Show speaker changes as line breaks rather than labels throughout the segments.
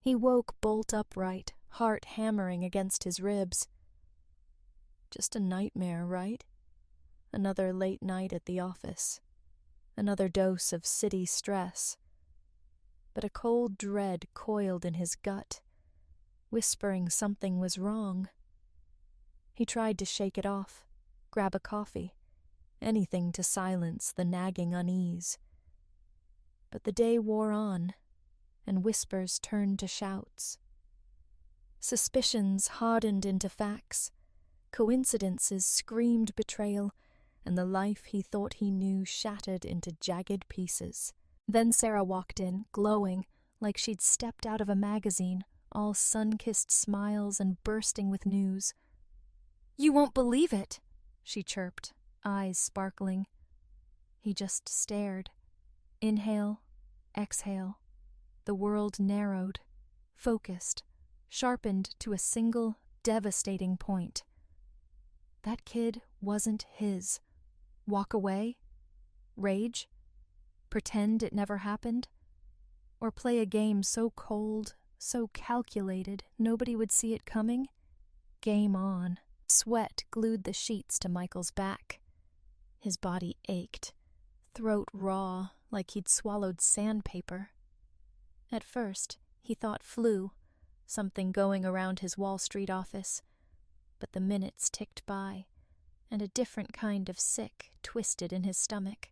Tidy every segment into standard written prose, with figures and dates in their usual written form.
He woke bolt upright, heart hammering against his ribs. Just a nightmare, right? Another late night at the office. Another dose of city stress. But a cold dread coiled in his gut, whispering something was wrong. He tried to shake it off, grab a coffee, anything to silence the nagging unease. But the day wore on, and whispers turned to shouts. Suspicions hardened into facts. Coincidences screamed betrayal, and the life he thought he knew shattered into jagged pieces. Then Sarah walked in, glowing, like she'd stepped out of a magazine, all sun-kissed smiles and bursting with news. "You won't believe it," she chirped, eyes sparkling. He just stared. Inhale, exhale. The world narrowed, focused, sharpened to a single, devastating point. That kid wasn't his. Walk away? Rage? Pretend it never happened? Or play a game so cold, so calculated, nobody would see it coming? Game on. Sweat glued the sheets to Michael's back. His body ached, throat raw, like he'd swallowed sandpaper. At first, he thought flu, something going around his Wall Street office. But the minutes ticked by, and a different kind of sick twisted in his stomach.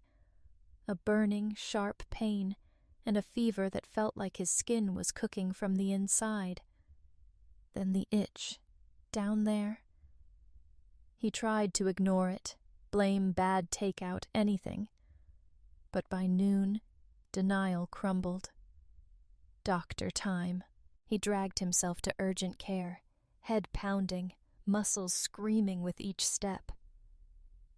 A burning, sharp pain, and a fever that felt like his skin was cooking from the inside. Then the itch, down there. He tried to ignore it, blame bad takeout, anything. But by noon, denial crumbled. Doctor time. He dragged himself to urgent care, head pounding, muscles screaming with each step.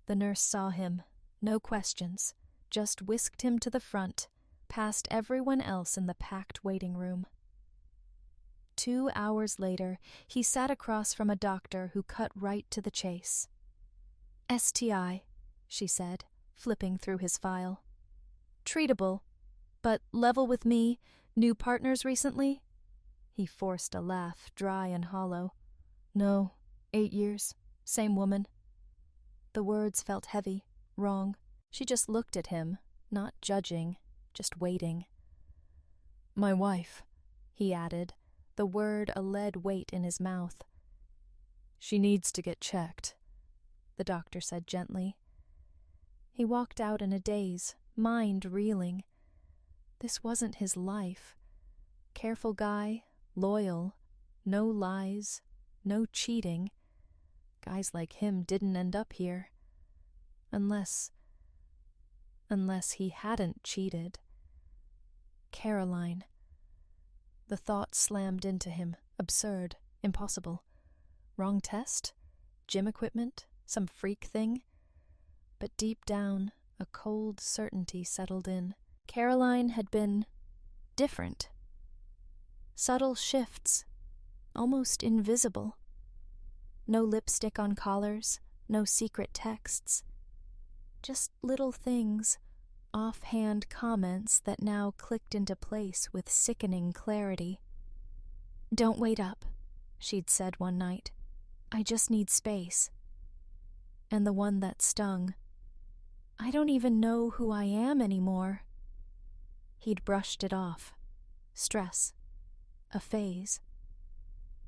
The nurse saw him, no questions, just whisked him to the front, past everyone else in the packed waiting room. 2 hours later, he sat across from a doctor who cut right to the chase. "STI," she said, flipping through his file. "Treatable, but level with me, new partners recently?" He forced a laugh, dry and hollow. "No, 8 years, same woman." The words felt heavy, wrong. She just looked at him, not judging, just waiting. "My wife," he added, the word a lead weight in his mouth. "She needs to get checked," the doctor said gently. He walked out in a daze, mind reeling. This wasn't his life. Careful guy, loyal, no lies, no cheating. Guys like him didn't end up here. Unless he hadn't cheated. Caroline. The thought slammed into him, absurd, impossible. Wrong test? Gym equipment? Some freak thing? But deep down, a cold certainty settled in. Caroline had been different. Subtle shifts, almost invisible. No lipstick on collars, no secret texts. Just little things, offhand comments that now clicked into place with sickening clarity. "Don't wait up," she'd said one night. "I just need space." And the one that stung. "I don't even know who I am anymore." He'd brushed it off. Stress. A phase.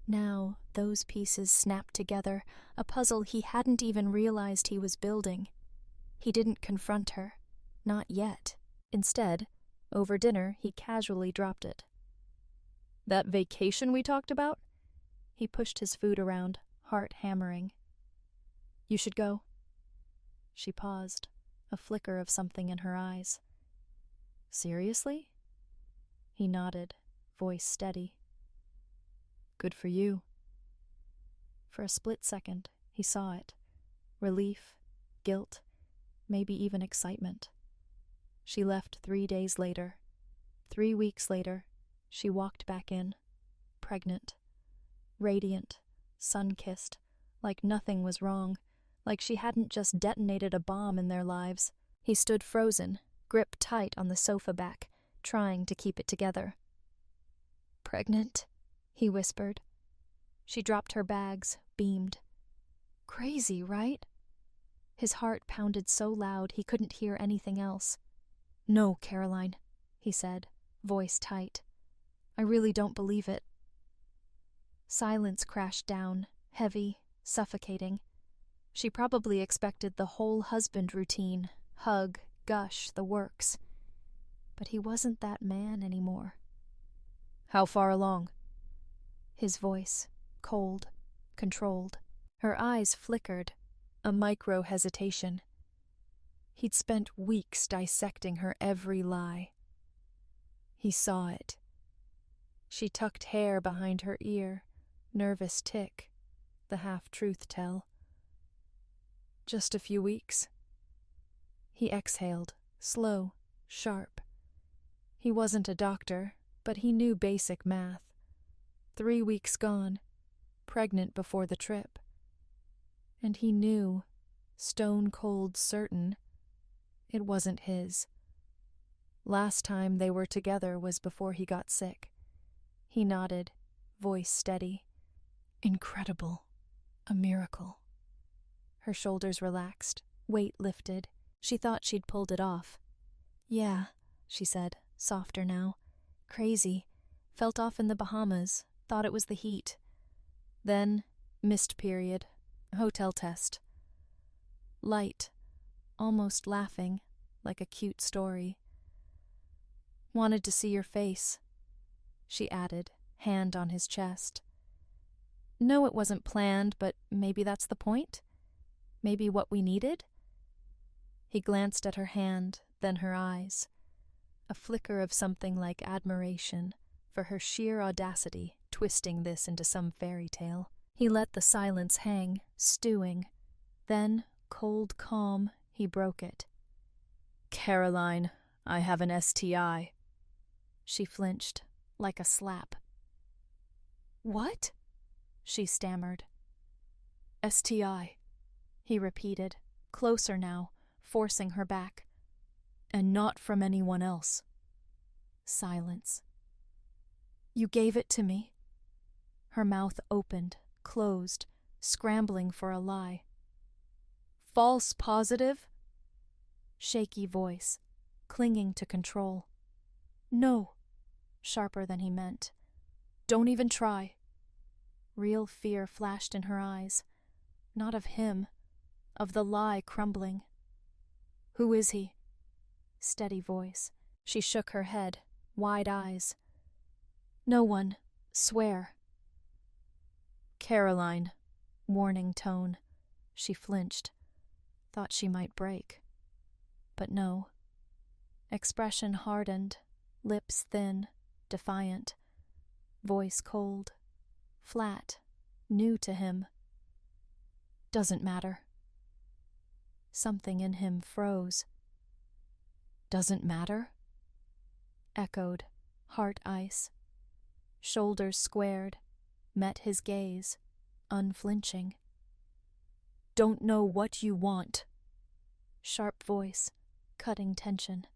Now, those pieces snapped together, a puzzle he hadn't even realized he was building. He didn't confront her. Not yet. Instead, over dinner, he casually dropped it. "That vacation we talked about?" He pushed his food around, heart hammering. "You should go." She paused, a flicker of something in her eyes. "Seriously?" He nodded, voice steady. "Good for you." For a split second, he saw it. Relief, guilt, maybe even excitement. She left 3 days later. 3 weeks later, she walked back in, pregnant, radiant, sun-kissed, like nothing was wrong, like she hadn't just detonated a bomb in their lives. He stood frozen, grip tight on the sofa back, trying to keep it together. Pregnant, he whispered. She dropped her bags, beamed. Crazy, right? His heart pounded so loud he couldn't hear anything else. No, Caroline, he said, voice tight. I really don't believe it. Silence crashed down, heavy, suffocating. She probably expected the whole husband routine, hug, gush, the works. But he wasn't that man anymore. How far along? His voice, cold, controlled. Her eyes flickered, a micro-hesitation. He'd spent weeks dissecting her every lie. He saw it. She tucked hair behind her ear, nervous tick, the half-truth tell. Just a few weeks. He exhaled, slow, sharp. He wasn't a doctor, but he knew basic math. 3 weeks gone, pregnant before the trip. And he knew, stone-cold certain, it wasn't his. Last time they were together was before he got sick. He nodded, voice steady. Incredible. A miracle. Her shoulders relaxed, weight lifted. She thought she'd pulled it off. Yeah, she said, softer now. Crazy. Felt off in the Bahamas. Thought it was the heat. Then, missed period. Hotel test. Light. Almost laughing, like a cute story. Wanted to see your face, she added, hand on his chest. No, it wasn't planned, but maybe that's the point? Maybe what we needed? He glanced at her hand, then her eyes. A flicker of something like admiration for her sheer audacity, twisting this into some fairy tale. He let the silence hang, stewing. Then, cold calm, he broke it. Caroline, I have an STI. She flinched, like a slap. What? She stammered. STI, he repeated, closer now, forcing her back. And not from anyone else. Silence. You gave it to me. Her mouth opened, closed, scrambling for a lie. False positive? Shaky voice, clinging to control. No, sharper than he meant. Don't even try. Real fear flashed in her eyes. Not of him, of the lie crumbling. Who is he? Steady voice. She shook her head, wide eyes. No one, swear. Caroline, warning tone. She flinched. Thought she might break. But no. Expression hardened, lips thin, defiant. Voice cold, flat, new to him. Doesn't matter. Something in him froze. Doesn't matter? Echoed, heart ice. Shoulders squared, met his gaze, unflinching. Don't know what you want. Sharp voice, cutting tension.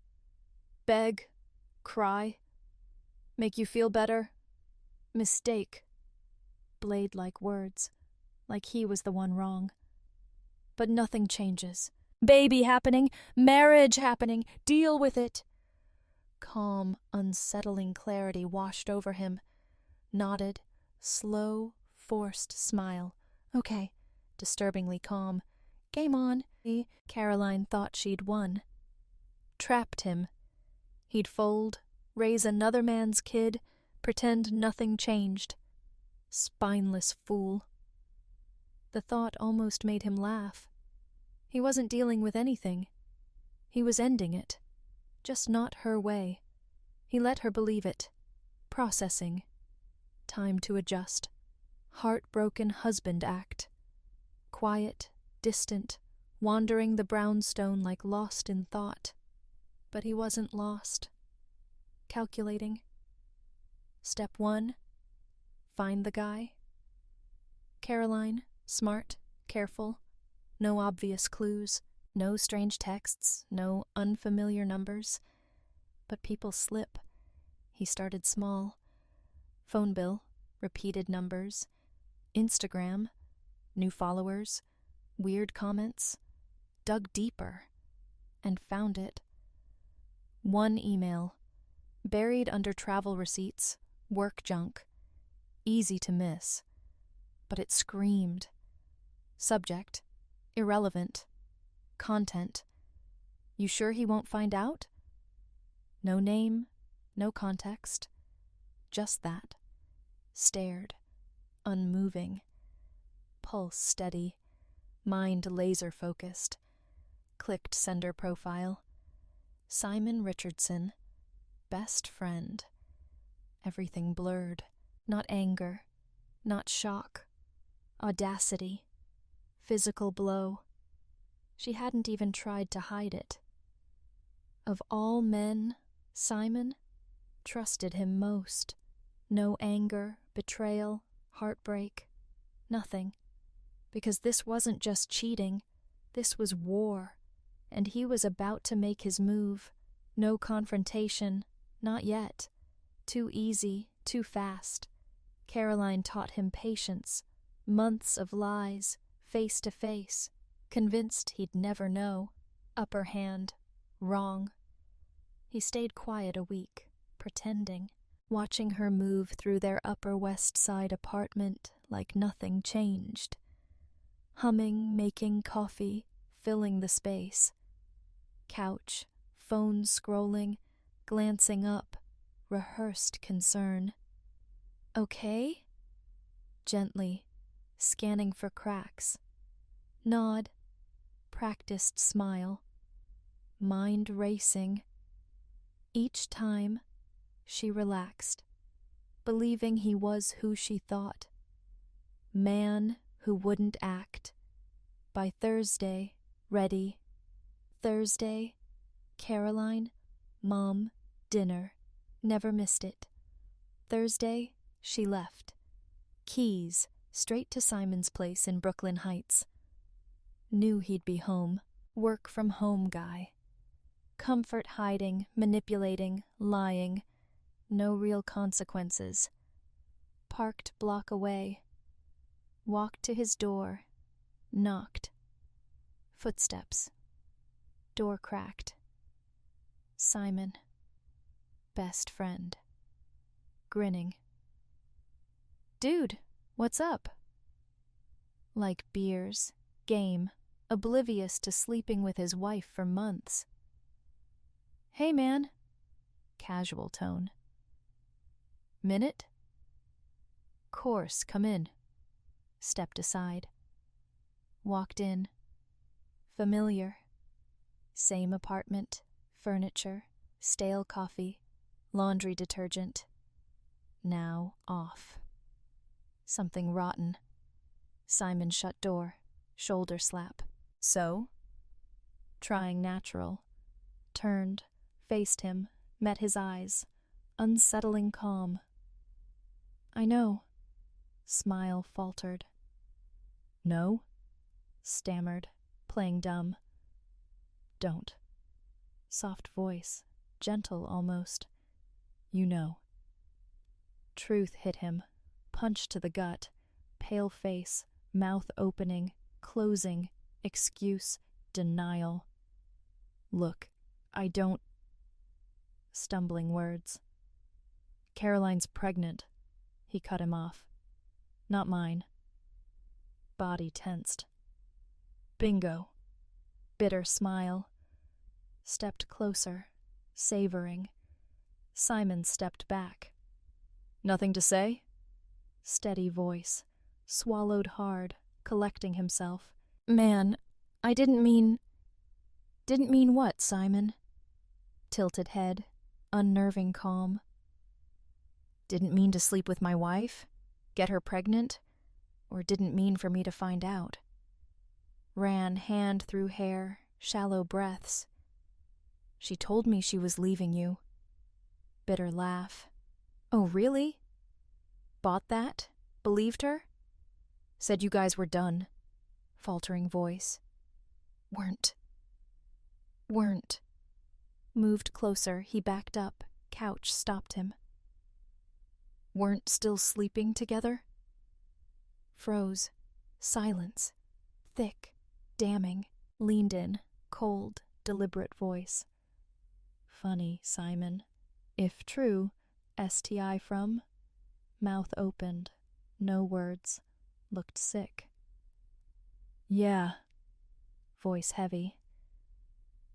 Beg, cry, make you feel better. Mistake. Blade-like words, like he was the one wrong. But nothing changes. Baby happening, marriage happening, deal with it. Calm, unsettling clarity washed over him. Nodded, slow, forced smile. Okay, disturbingly calm. Game on. Caroline thought she'd won. Trapped him. He'd fold, raise another man's kid, pretend nothing changed. Spineless fool. The thought almost made him laugh. He wasn't dealing with anything. He was ending it. Just not her way. He let her believe it. Processing. Time to adjust. Heartbroken husband act. Quiet, distant, wandering the brownstone like lost in thought. But he wasn't lost. Calculating. Step 1. Find the guy. Caroline, smart, careful. No obvious clues. No strange texts. No unfamiliar numbers. But people slip. He started small. Phone bill, repeated numbers, Instagram, new followers, weird comments. Dug deeper and found it. One email, buried under travel receipts, work junk, easy to miss, but it screamed. Subject, irrelevant. Content, you sure he won't find out? No name, no context, just that. Stared, unmoving. Pulse steady, mind laser-focused. Clicked sender profile. Simon Richardson, best friend. Everything blurred. Not anger, not shock. Audacity. Physical blow. She hadn't even tried to hide it. Of all men, Simon trusted him most. No anger, betrayal, heartbreak. Nothing. Because this wasn't just cheating. This was war. And he was about to make his move. No confrontation, not yet. Too easy, too fast. Caroline taught him patience, months of lies, face to face, convinced he'd never know. Upper hand, wrong. He stayed quiet a week, pretending, watching her move through their Upper West Side apartment like nothing changed. Humming, making coffee, filling the space. Couch, phone scrolling, glancing up, rehearsed concern. Okay? Gently, scanning for cracks. Nod, practiced smile. Mind racing. Each time, she relaxed, believing he was who she thought. Man who wouldn't act. By Thursday, ready. Thursday, Caroline, Mom, dinner. Never missed it. Thursday, she left. Keys, straight to Simon's place in Brooklyn Heights. Knew he'd be home. Work from home guy. Comfort hiding, manipulating, lying. No real consequences. Parked block away. Walked to his door. Knocked. Footsteps. Door cracked. Simon. Best friend. Grinning. Dude, what's up? Like beers, game, oblivious to sleeping with his wife for months. Hey man. Casual tone. Minute? Course, come in. Stepped aside. Walked in. Familiar. Same apartment, furniture, stale coffee, laundry detergent. Now off. Something rotten. Simon shut door, shoulder slap. So? Trying natural. Turned, faced him, met his eyes. Unsettling calm. I know. Smile faltered. No? Stammered, playing dumb. Don't. Soft voice, gentle almost. You know. Truth hit him, punch to the gut, pale face, mouth opening, closing, excuse, denial. Look, I don't... Stumbling words. Caroline's pregnant. He cut him off. Not mine. Body tensed. Bingo. Bitter smile. Stepped closer, savoring. Simon stepped back. Nothing to say? Steady voice. Swallowed hard, collecting himself. Man, I didn't mean... Didn't mean what, Simon? Tilted head, unnerving calm. Didn't mean to sleep with my wife? Get her pregnant? Or didn't mean for me to find out? Ran hand through hair, shallow breaths. She told me she was leaving you. Bitter laugh. Oh, really? Bought that? Believed her? Said you guys were done. Faltering voice. Weren't. Moved closer, he backed up. Couch stopped him. weren't still sleeping together? Froze. Silence. Thick. Damning. Leaned in. Cold, deliberate voice. Funny, Simon. If true, STI from? Mouth opened. No words. Looked sick. Yeah. Voice heavy.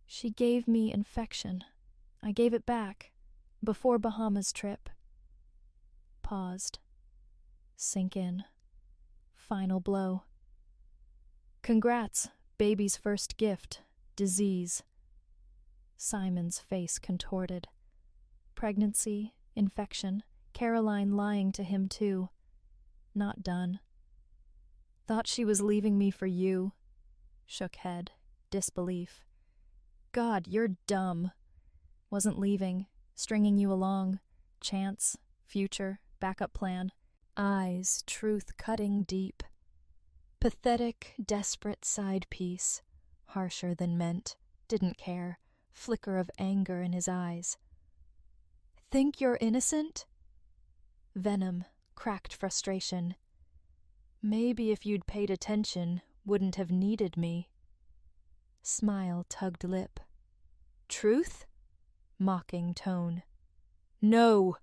She gave me infection. I gave it back. Before Bahamas trip. Paused. Sink in. Final blow. Congrats, baby's first gift. Disease. Simon's face contorted. Pregnancy, infection, Caroline lying to him too. Not done. Thought she was leaving me for you. Shook head. Disbelief. God, you're dumb. Wasn't leaving. Stringing you along. Chance. Future. Backup plan. Eyes, truth cutting deep. Pathetic, desperate side piece. Harsher than meant. Didn't care. Flicker of anger in his eyes. Think you're innocent? Venom. Cracked frustration. Maybe if you'd paid attention, wouldn't have needed me. Smile tugged lip. Truth? Mocking tone. No!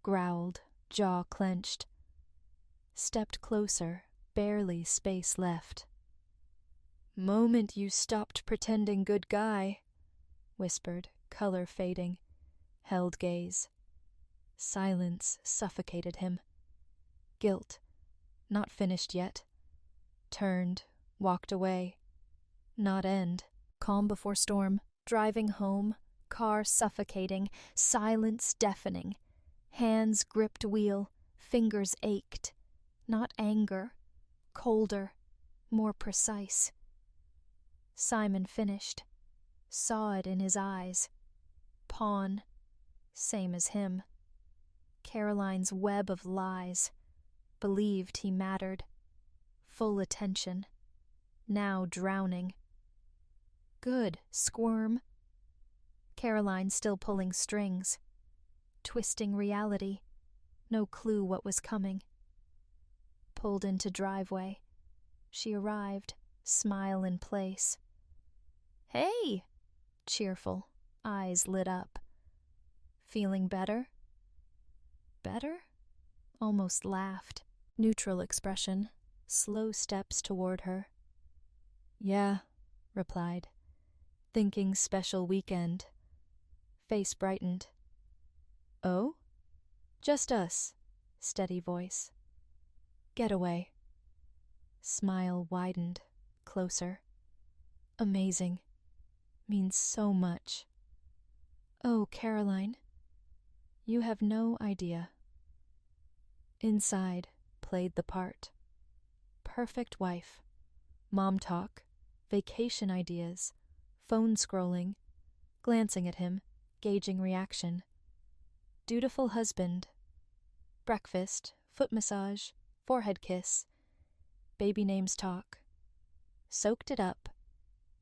Growled, jaw clenched. Stepped closer, barely space left. Moment you stopped pretending good guy, whispered, color fading. Held gaze. Silence suffocated him. Guilt. Not finished yet. Turned, walked away. Not end. Calm before storm. Driving home. Car suffocating. Silence deafening. Hands gripped wheel. Fingers ached. Not anger. Colder. More precise. Simon finished. Saw it in his eyes. Pawn. Same as him. Caroline's web of lies. Believed he mattered. Full attention. Now drowning. Good, squirm. Caroline still pulling strings. Twisting reality. No clue what was coming. Pulled into driveway. She arrived, smile in place. Hey! Cheerful, eyes lit up. Feeling better? Better? Almost laughed. Neutral expression. Slow steps toward her. Yeah, replied. Thinking special weekend. Face brightened. Oh? Just us. Steady voice. Getaway. Smile widened. Closer. Amazing. Means so much. Oh, Caroline. You have no idea. Inside, played the part. Perfect wife. Mom talk. Vacation ideas. Phone scrolling. Glancing at him. Gauging reaction. Dutiful husband. Breakfast. Foot massage. Forehead kiss. Baby names talk. Soaked it up.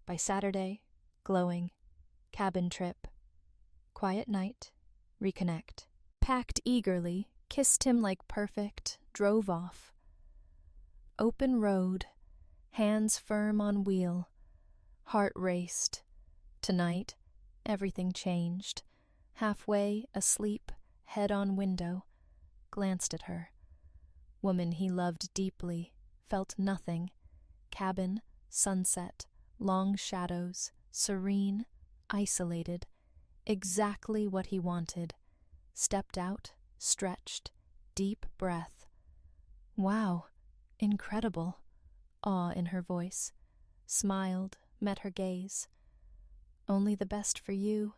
By Saturday, glowing. Cabin trip. Quiet night. Reconnect. Packed eagerly. Kissed him like perfect. Drove off. Open road. Hands firm on wheel. Heart raced. Tonight, everything changed. Halfway, asleep, head on window. Glanced at her. Woman he loved deeply. Felt nothing. Cabin, sunset, long shadows, serene, isolated. Exactly what he wanted. Stepped out, stretched, deep breath. Wow, incredible. Awe in her voice. Smiled, met her gaze. Only the best for you.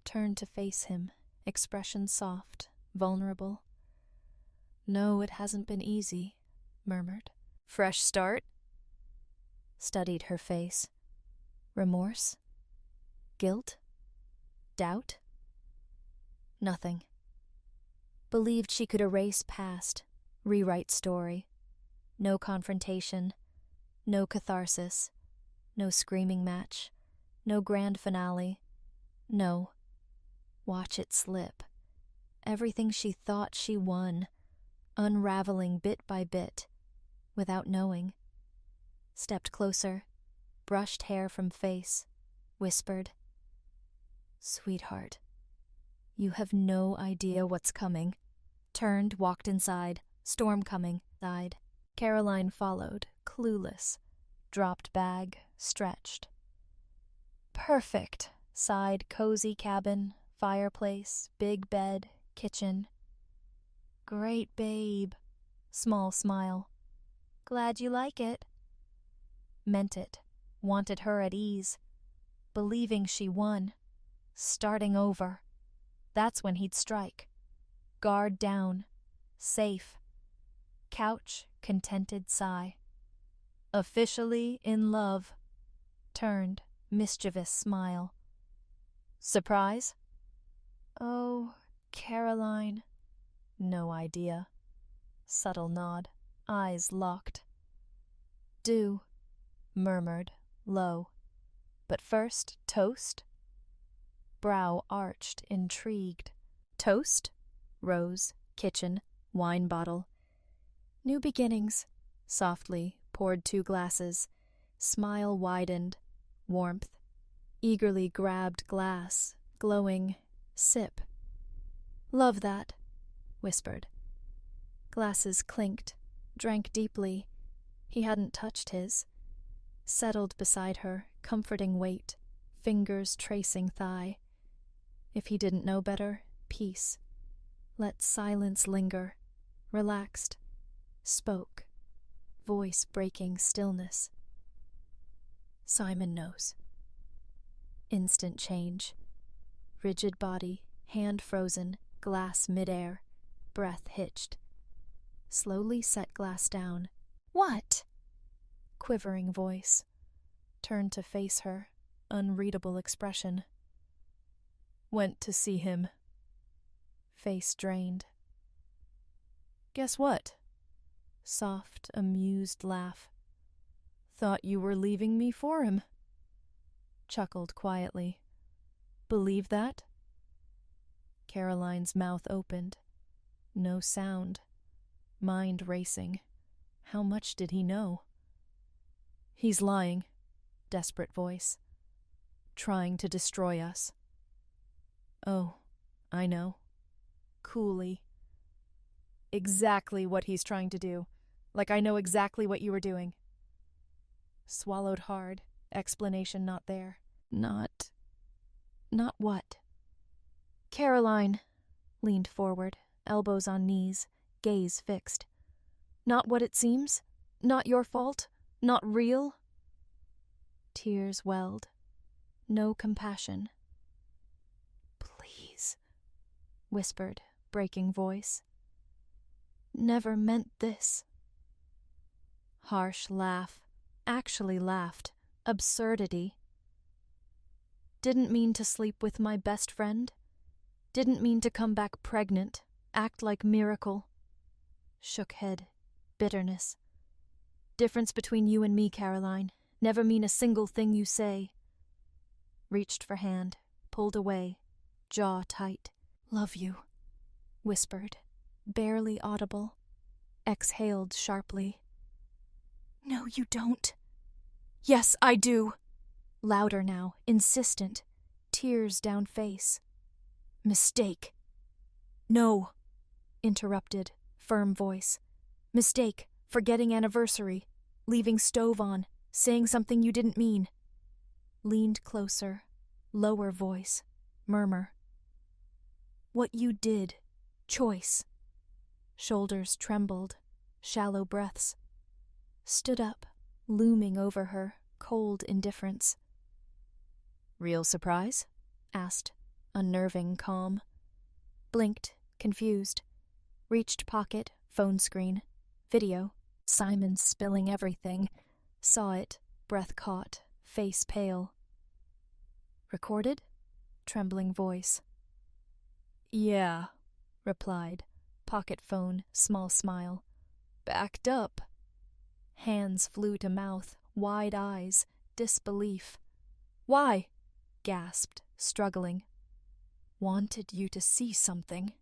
Turned to face him, expression soft, vulnerable. No, it hasn't been easy, murmured. Fresh start? Studied her face. Remorse? Guilt? Doubt? Nothing. Believed she could erase past, rewrite story. No confrontation, no catharsis, no screaming match, no grand finale. No. Watch it slip. everything she thought she won, unraveling bit by bit, without knowing. Stepped closer, brushed hair from face, whispered, "Sweetheart, you have no idea what's coming." Turned, walked inside, storm coming, died. Caroline followed, clueless, dropped bag, stretched. Perfect, sighed, cozy cabin, fireplace, big bed, kitchen. Great babe, small smile. Glad you like it. Meant it, wanted her at ease, believing she won, starting over. That's when he'd strike. Guard down, safe. Couch, contented sigh. Officially in love. Turned, mischievous smile. Surprise? Oh, Caroline. No idea. Subtle nod, eyes locked. Do, murmured, low. But first, toast? Brow arched, intrigued. Toast? Rose, kitchen, wine bottle. New beginnings. Softly, poured 2 glasses. Smile widened, warmth. Eagerly grabbed glass, glowing, sip. Love that, whispered. Glasses clinked, drank deeply. He hadn't touched his. Settled beside her, comforting weight, fingers tracing thigh. If he didn't know better, peace. Let silence linger, relaxed. Spoke, voice breaking stillness. Simon knows. Instant change. Rigid body, hand frozen, glass midair, breath hitched. Slowly set glass down. What? Quivering voice. Turned to face her, unreadable expression. Went to see him. Face drained. Guess what? Soft, amused laugh. Thought you were leaving me for him. Chuckled quietly. Believe that? Caroline's mouth opened. No sound. Mind racing. How much did he know? He's lying. Desperate voice. Trying to destroy us. Oh, I know. Coolly. Exactly what he's trying to do. Like I know exactly what you were doing. Swallowed hard. Explanation not there. Not what? Caroline. Leaned forward, elbows on knees, gaze fixed. Not what it seems? Not your fault? Not real? Tears welled. No compassion. Please, whispered, breaking voice. Never meant this. Harsh laugh. Actually laughed. Absurdity. Didn't mean to sleep with my best friend. Didn't mean to come back pregnant. Act like miracle. Shook head. Bitterness. Difference between you and me, Caroline. Never mean a single thing you say. Reached for hand. Pulled away. Jaw tight. Love you. Whispered. Barely audible. Exhaled sharply. No, you don't. Yes, I do. Louder now, insistent. Tears down face. Mistake. No. Interrupted, firm voice. Mistake, forgetting anniversary. Leaving stove on, saying something you didn't mean. Leaned closer, lower voice, murmur. What you did. Choice. Shoulders trembled, shallow breaths. Stood up, looming over her, cold indifference. Real surprise? Asked, unnerving calm. Blinked, confused. Reached pocket, phone screen. Video. Simon spilling everything. Saw it, breath caught, face pale. Recorded? Trembling voice. Yeah, replied. Pocket phone, small smile. Backed up. Hands flew to mouth, wide eyes, disbelief. Why? Gasped, struggling. Wanted you to see something.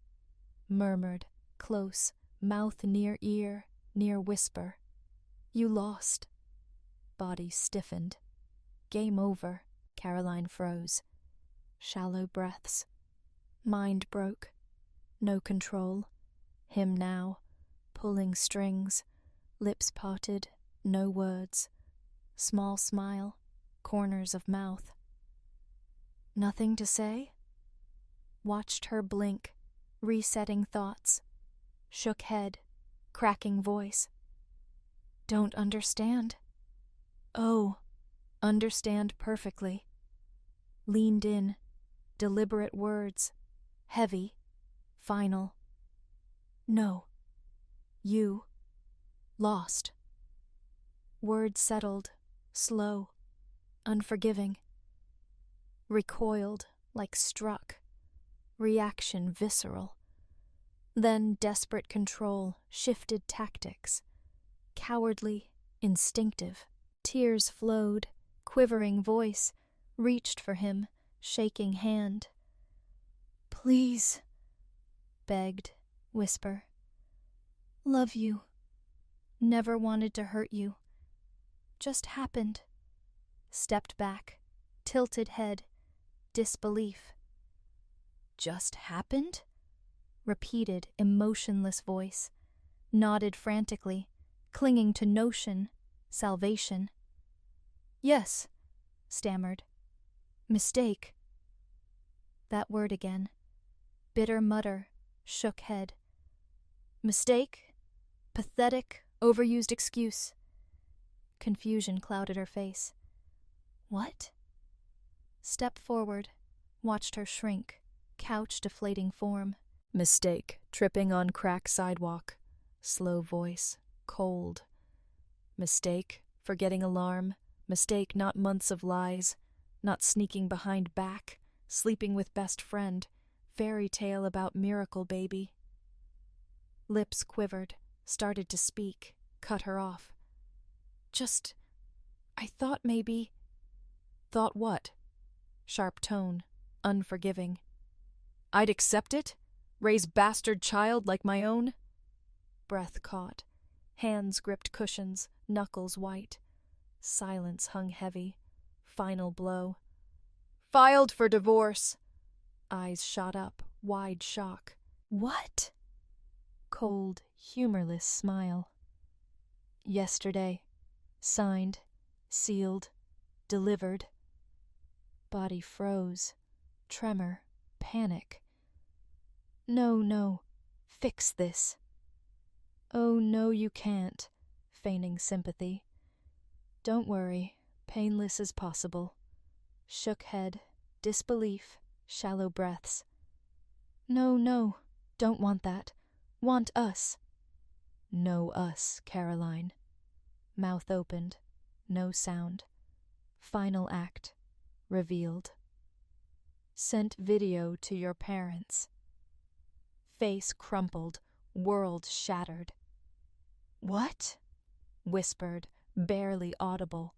murmured, close, mouth near ear, near whisper. You lost. Body stiffened. Game over. Caroline froze. Shallow breaths. Mind broke. No control. Him now, pulling strings, lips parted, no words. Small smile, corners of mouth. Nothing to say? Watched her blink, resetting thoughts. Shook head, cracking voice. Don't understand. Oh, understand perfectly. Leaned in, deliberate words, heavy, final. No. You. Lost. Words settled, slow, unforgiving. Recoiled, like struck. Reaction visceral. Then desperate control shifted tactics. Cowardly, instinctive. Tears flowed, quivering voice, reached for him, shaking hand. Please, begged, whisper. Love you. Never wanted to hurt you. Just happened. Stepped back, tilted head, disbelief. Just happened? Repeated, emotionless voice. Nodded frantically, clinging to notion, salvation. Yes, stammered. Mistake. That word again. Bitter mutter, shook head. Mistake? Pathetic, overused excuse. Confusion clouded her face. What? Step forward, watched her shrink, couch deflating form. Mistake, tripping on crack sidewalk. Slow voice, cold. Mistake, forgetting alarm. Mistake, not months of lies. Not sneaking behind back, sleeping with best friend. Fairy tale about miracle baby. Lips quivered, started to speak, cut her off. I thought maybe... Thought what? Sharp tone, unforgiving. I'd accept it? Raise bastard child like my own? Breath caught. Hands gripped cushions, knuckles white. Silence hung heavy. Final blow. Filed for divorce. Eyes shot up, wide shock. What? Cold, humorless smile. Yesterday. Signed, sealed, delivered. Body froze. Tremor, panic. No, fix this. Oh, no, you can't, feigning sympathy. Don't worry, painless as possible. Shook head, disbelief, shallow breaths. No, don't want that. Want us. No us, Caroline. Mouth opened, no sound. Final act, revealed. Sent video to your parents. Face crumpled, world shattered. What? Whispered, barely audible.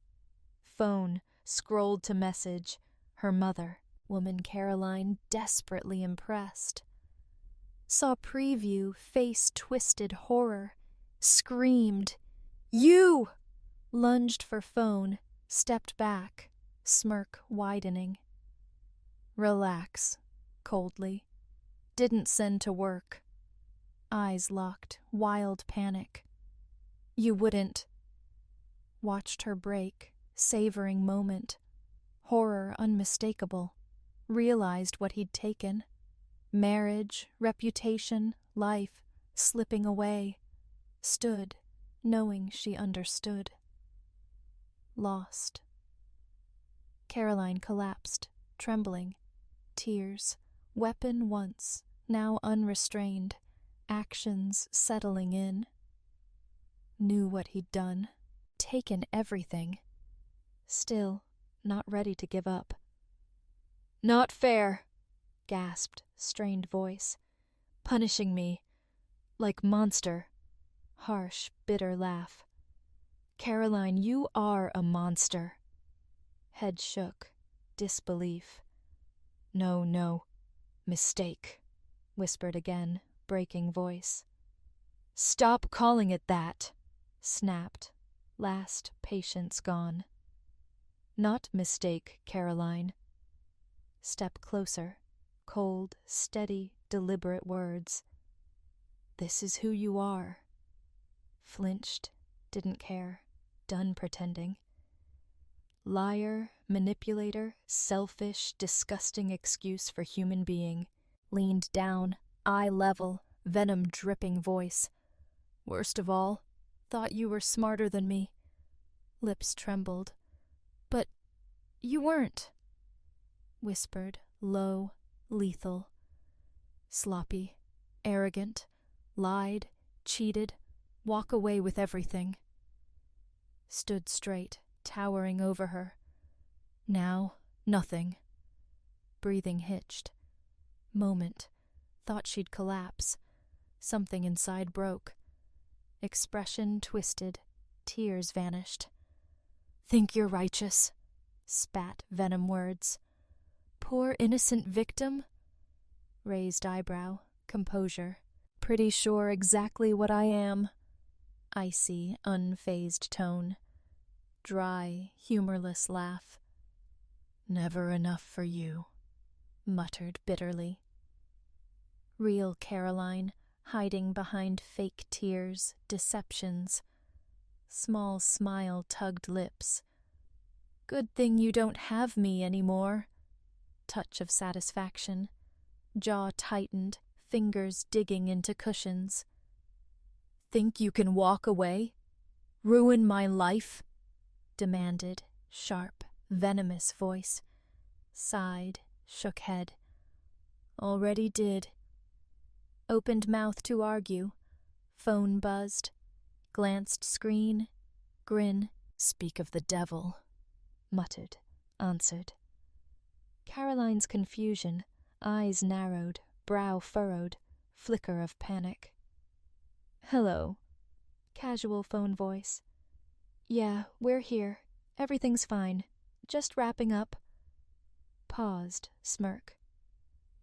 Phone, scrolled to message. Her mother, woman Caroline, desperately impressed. Saw preview, face twisted horror. Screamed. You! Lunged for phone, stepped back, smirk widening. Relax, coldly. Didn't send to work. Eyes locked, wild panic. You wouldn't. Watched her break, savoring moment. Horror unmistakable. Realized what he'd taken. Marriage, reputation, life, slipping away. Stood, knowing she understood. Lost. Caroline collapsed, trembling. Tears. Weapon once, now unrestrained. Actions settling in. Knew what he'd done. Taken everything. Still, not ready to give up. Not fair, gasped, strained voice. Punishing me. Like monster. Harsh, bitter laugh. Caroline, you are a monster. Head shook. Disbelief. No. Mistake. Whispered again, breaking voice. "Stop calling it that," snapped, last patience gone. "Not mistake, Caroline." Step closer, cold, steady, deliberate words. "This is who you are." Flinched, didn't care, done pretending. Liar, manipulator, selfish, disgusting excuse for human being. Leaned down, eye level, venom dripping voice. "Worst of all, thought you were smarter than me." Lips trembled. "But you weren't." Whispered, low, lethal. "Sloppy, arrogant, lied, cheated, walk away with everything." Stood straight, towering over her. Now, nothing. Breathing hitched. Moment. Thought she'd collapse. Something inside broke. Expression twisted. Tears vanished. "Think you're righteous?" Spat venom words. "Poor innocent victim?" Raised eyebrow. Composure. "Pretty sure exactly what I am." Icy, unfazed tone. Dry, humorless laugh. "Never enough for you," muttered bitterly. Real Caroline, hiding behind fake tears, deceptions. Small smile tugged lips. "Good thing you don't have me anymore." Touch of satisfaction. Jaw tightened, fingers digging into cushions. "Think you can walk away? Ruin my life?" Demanded, sharp, venomous voice. Sighed, shook head. "Already did." Opened mouth to argue. Phone buzzed. Glanced screen. Grin. "Speak of the devil." Muttered, answered. Caroline's confusion. Eyes narrowed, brow furrowed. Flicker of panic. "Hello." Casual phone voice. "Yeah, we're here. Everything's fine. Just wrapping up." Paused, smirk.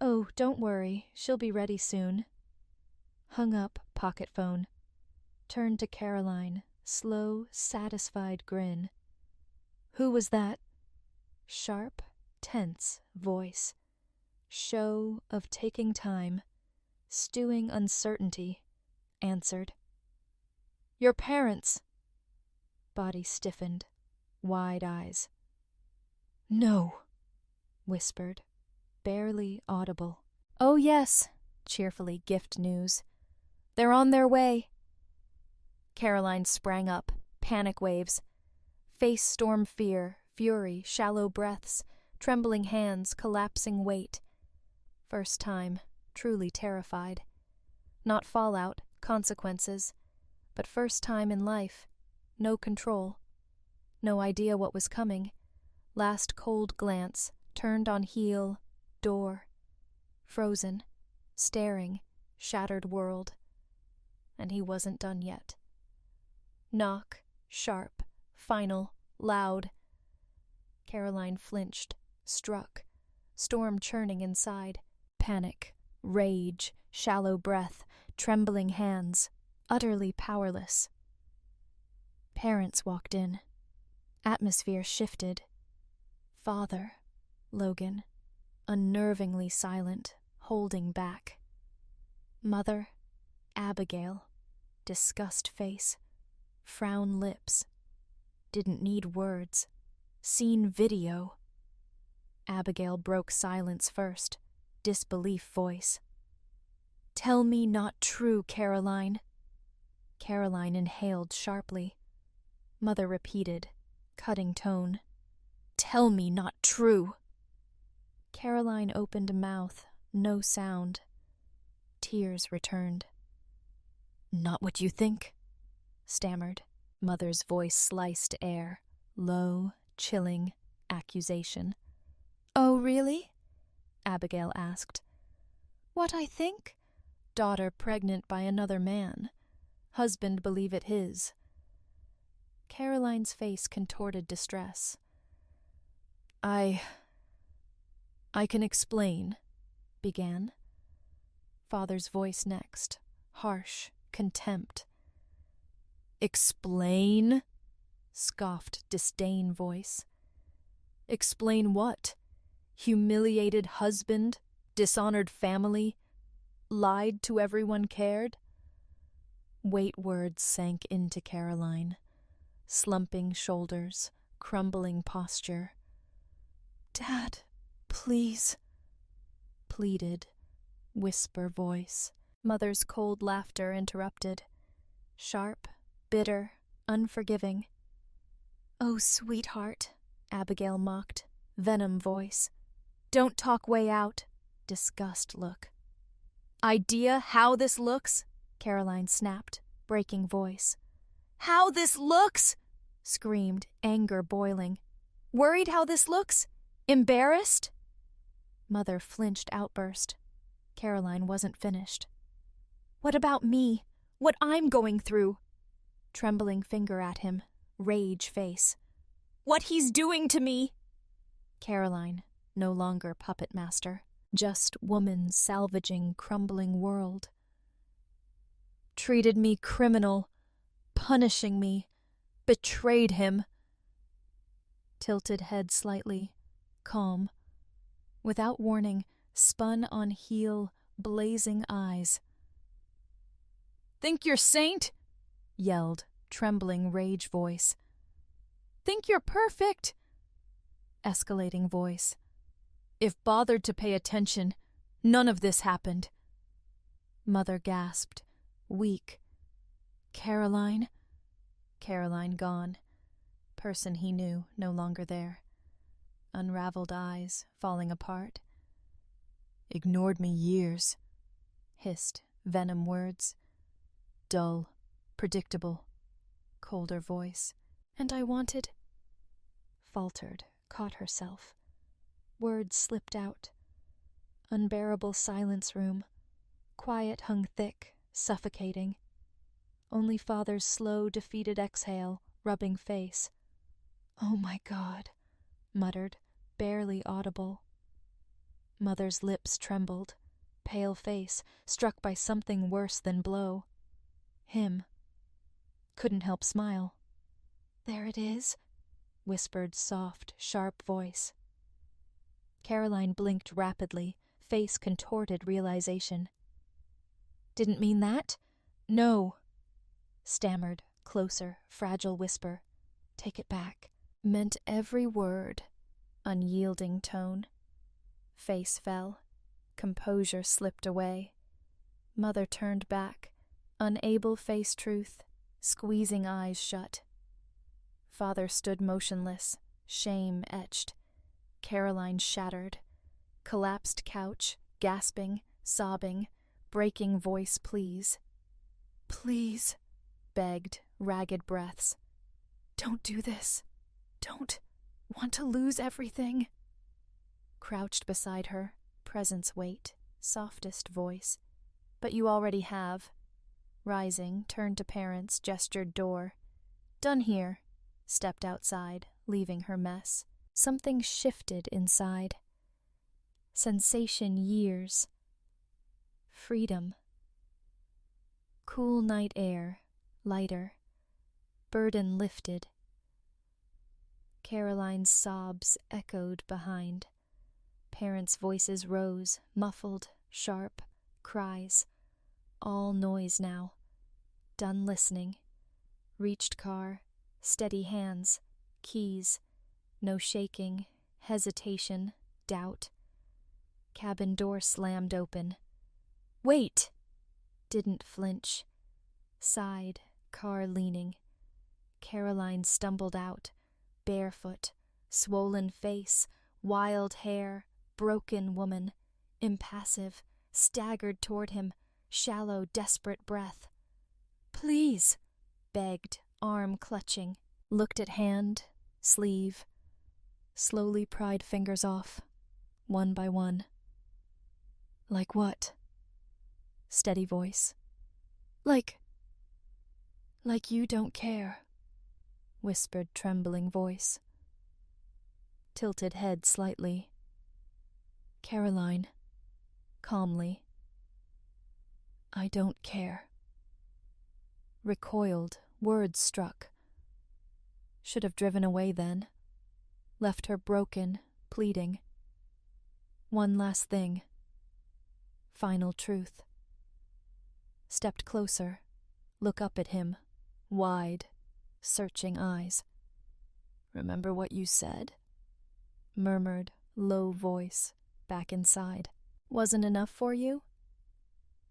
"Oh, don't worry. She'll be ready soon." Hung up, pocket phone. Turned to Caroline, slow, satisfied grin. "Who was that?" Sharp, tense voice. Show of taking time. Stewing uncertainty. Answered. "Your parents." Body stiffened. Wide eyes. "No," whispered. Barely audible. "Oh yes," cheerfully gift news. "They're on their way." Caroline sprang up, panic waves. Face storm fear, fury, shallow breaths, trembling hands, collapsing weight. First time, truly terrified. Not fallout, consequences, but first time in life. No control. No idea what was coming. Last cold glance, turned on heel, door. Frozen, staring, shattered world. And he wasn't done yet. Knock, sharp, final, loud. Caroline flinched, struck, storm churning inside. Panic, rage, shallow breath, trembling hands, utterly powerless. Parents walked in. Atmosphere shifted. Father, Logan, unnervingly silent, holding back. Mother, Abigail, disgust face, frown lips. Didn't need words. Seen video. Abigail broke silence first, disbelief voice. "Tell me not true, Caroline." Caroline inhaled sharply. Mother repeated, cutting tone. "Tell me not true." Caroline opened mouth, no sound. Tears returned. "Not what you think," stammered. Mother's voice sliced air, low, chilling, accusation. "Oh, really?" Abigail asked. "What I think? Daughter pregnant by another man. Husband believe it his." Caroline's face contorted distress. I can explain," began. Father's voice next, harsh, contempt. "Explain?" scoffed disdain voice. "Explain what? Humiliated husband? Dishonored family? Lied to everyone cared?" Weight words sank into Caroline. Slumping shoulders, crumbling posture. "Dad, please," pleaded, whisper voice. Mother's cold laughter interrupted. Sharp, bitter, unforgiving. "Oh, sweetheart," Abigail mocked, venom voice. "Don't talk way out," disgust look. "Idea how this looks?" Caroline snapped, breaking voice. "How this looks?" screamed, anger boiling. "Worried how this looks? Embarrassed?" Mother flinched outburst. Caroline wasn't finished. "What about me? What I'm going through?" Trembling finger at him, rage face. "What he's doing to me!" Caroline, no longer puppet master, just woman salvaging crumbling world. "Treated me criminal, punishing me, betrayed him." Tilted head slightly, calm. Without warning, spun on heel, blazing eyes. "Think you're saint?" yelled, trembling rage voice. "Think you're perfect?" Escalating voice. "If bothered to pay attention, none of this happened." Mother gasped, weak. "Caroline?" Caroline gone. Person he knew no longer there. Unraveled eyes falling apart. "Ignored me years," hissed venom words. Dull, predictable, colder voice. "And I wanted..." Faltered, caught herself. Words slipped out. Unbearable silence room. Quiet hung thick, suffocating. Only Father's slow, defeated exhale, rubbing face. "Oh my God," muttered, barely audible. Mother's lips trembled, pale face, struck by something worse than blow. Him. Couldn't help smile. "There it is," whispered soft, sharp voice. Caroline blinked rapidly, face contorted realization. "Didn't mean that? No," stammered, closer, fragile whisper. "Take it back." Meant every word, unyielding tone. Face fell. Composure slipped away. Mother turned back, unable face truth, squeezing eyes shut. Father stood motionless, shame etched. Caroline shattered. Collapsed couch, gasping, sobbing, breaking voice pleas. "Please," begged, ragged breaths. "Don't do this. Don't want to lose everything." Crouched beside her, presence weight, softest voice. "But you already have." Rising, turned to parents, gestured door. "Done here." Stepped outside, leaving her mess. Something shifted inside. Sensation years. Freedom. Cool night air, lighter. Burden lifted. Caroline's sobs echoed behind. Parents' voices rose, muffled, sharp, cries. All noise now. Done listening. Reached car, steady hands, keys. No shaking, hesitation, doubt. Cabin door slammed open. "Wait!" Didn't flinch. Sighed, car leaning. Caroline stumbled out, barefoot, swollen face, wild hair, broken woman, impassive, staggered toward him, shallow, desperate breath. "Please," begged, arm clutching. Looked at hand, sleeve. Slowly pried fingers off, one by one. "Like what?" Steady voice. Like you don't care," whispered trembling voice. Tilted head slightly. "Caroline," calmly. I don't care. Recoiled, words struck. Should have driven away then. Left her broken, pleading. One last thing. Final truth. Stepped closer, look up at him, wide, searching eyes. Remember what you said? Murmured, low voice, back inside. Wasn't enough for you?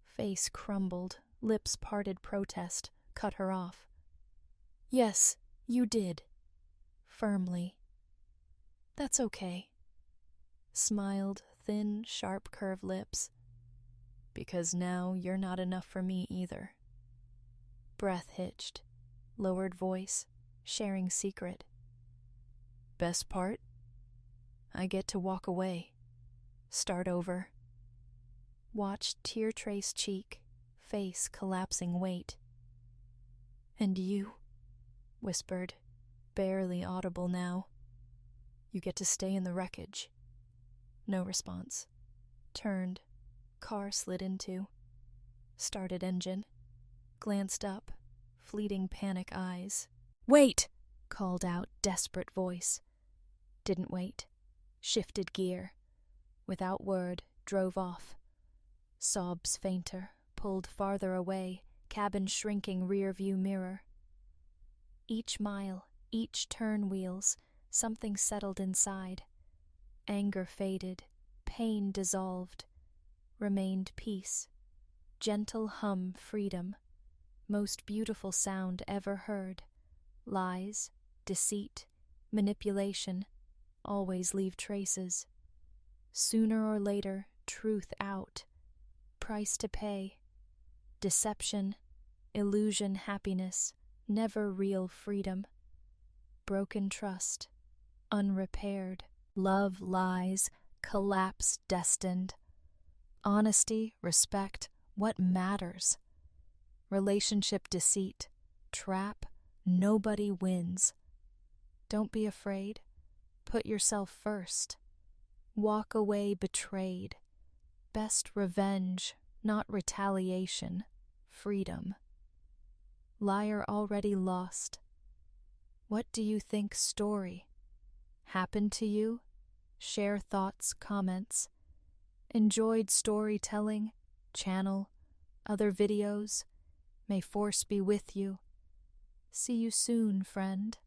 Face crumbled, lips parted protest, cut her off. Yes, you did. Firmly. That's okay. Smiled, thin, sharp curved lips. Because now you're not enough for me either. Breath hitched, lowered voice, sharing secret. Best part? I get to walk away. Start over. Watched tear-traced cheek, face collapsing weight. And you, whispered, barely audible now. You get to stay in the wreckage. No response. Turned. Car slid into. Started engine. Glanced up. Fleeting panic eyes. Wait! Called out, desperate voice. Didn't wait. Shifted gear. Without word, drove off. Sobs fainter, pulled farther away, cabin shrinking rear-view mirror. Each mile, each turn wheels, something settled inside. Anger faded, pain dissolved. Remained peace. Gentle hum freedom. Most beautiful sound ever heard. Lies, deceit, manipulation, always leave traces. Sooner or later, truth out. Price to pay. Deception, illusion happiness, never real freedom. Broken trust, unrepaired. Love lies, collapse destined. Honesty, respect, what matters? Relationship deceit, trap, nobody wins. Don't be afraid. Put yourself first. Walk away betrayed. Best revenge, not retaliation. Freedom. Liar already lost. What do you think story? Happened to you? Share thoughts, comments. Enjoyed storytelling, channel, other videos. May force be with you. See you soon, friend.